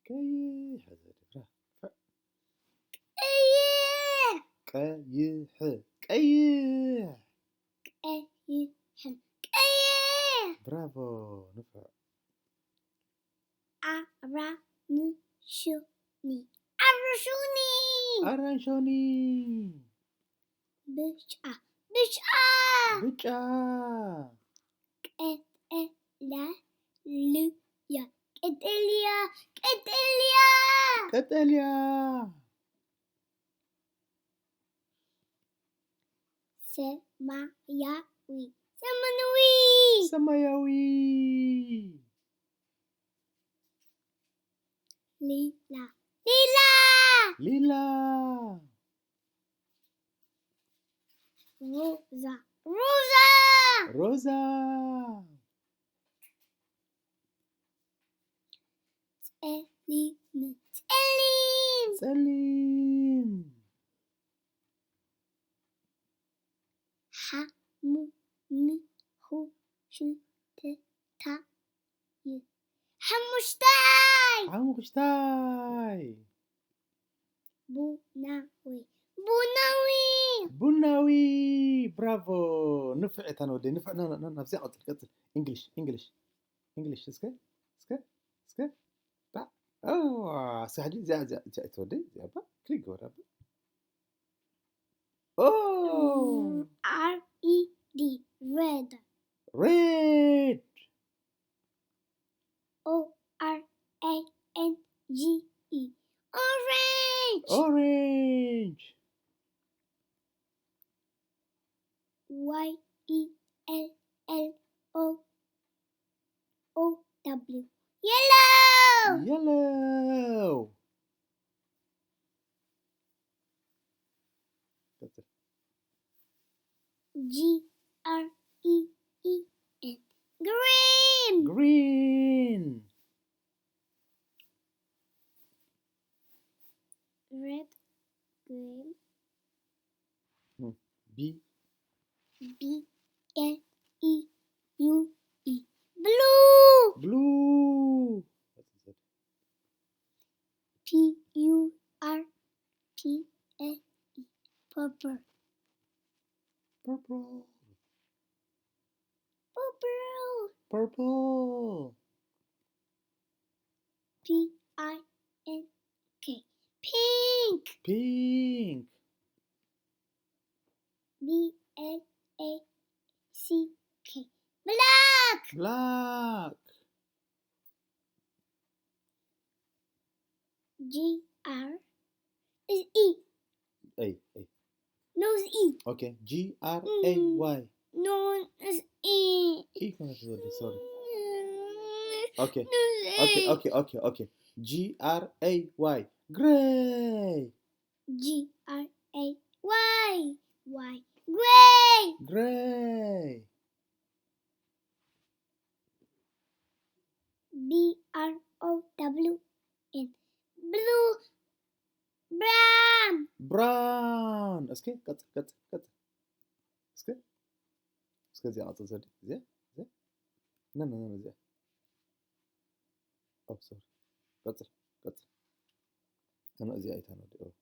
كيح كيح كيح برافو نفع أرانشوني بشا بيتشا كتاليا سماياوي ليلا روزا سليم حموشتاي بناوي برافو نفعت أنا ودي نفع نفسي قتل إنجليش اسكت تا سهل زي تودي زي أبا كليك ورا أوه red orange yellow green red, green, B B-L-E-U-E, blue. blue what is it P-U-R-P-L-E, purple. purple P-I-N-K, pink. B-L-A-C-K, black G-R is E. A No, it's E. okay G-R-A-Y No, it's E. sorry okay No, it's okay G-R-A-Y gray G-R-A-Y, gray B-R-O-W-N, blue, brown اسكي قط اسكي زي عطل زي لا زي أو سوري قطر أنا زي أيت أنا دي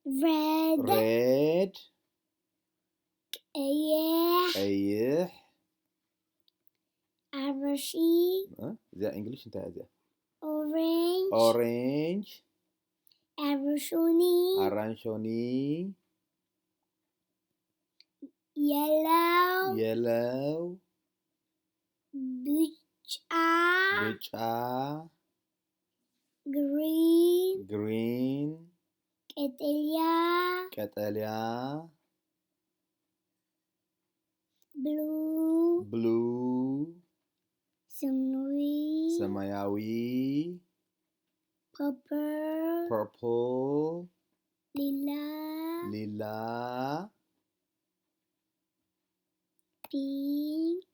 red أيه Habesha, زي إنجليش أنت زي orange, أرانشوني yellow, بيتشا green, كتاليا blue سماياوي purple ليلا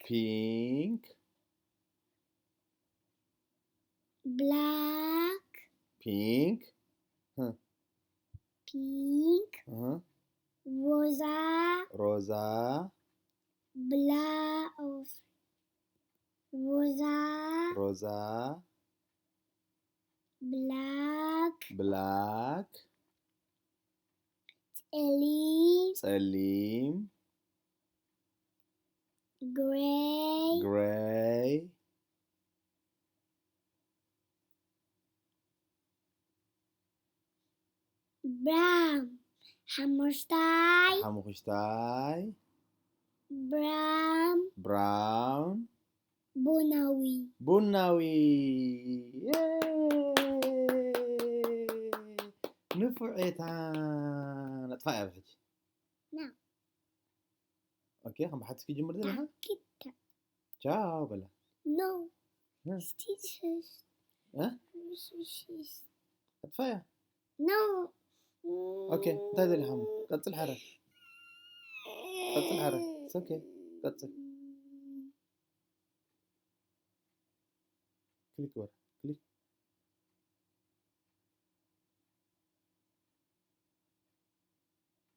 pink black, pink rosa rosa black black ፀሊም gray brown ሓሙኽሽታይ brown ቡናዊ ንፉዒታ ነጥፋያ ብሕጂ now اوكي خم بحث في جمر لها كده ciao بلا no ها stitches ها wishes اطفايا no اوكي انتهى اللي حمو قصل حرف قصل حرف اوكي قصل كليك ورا كليك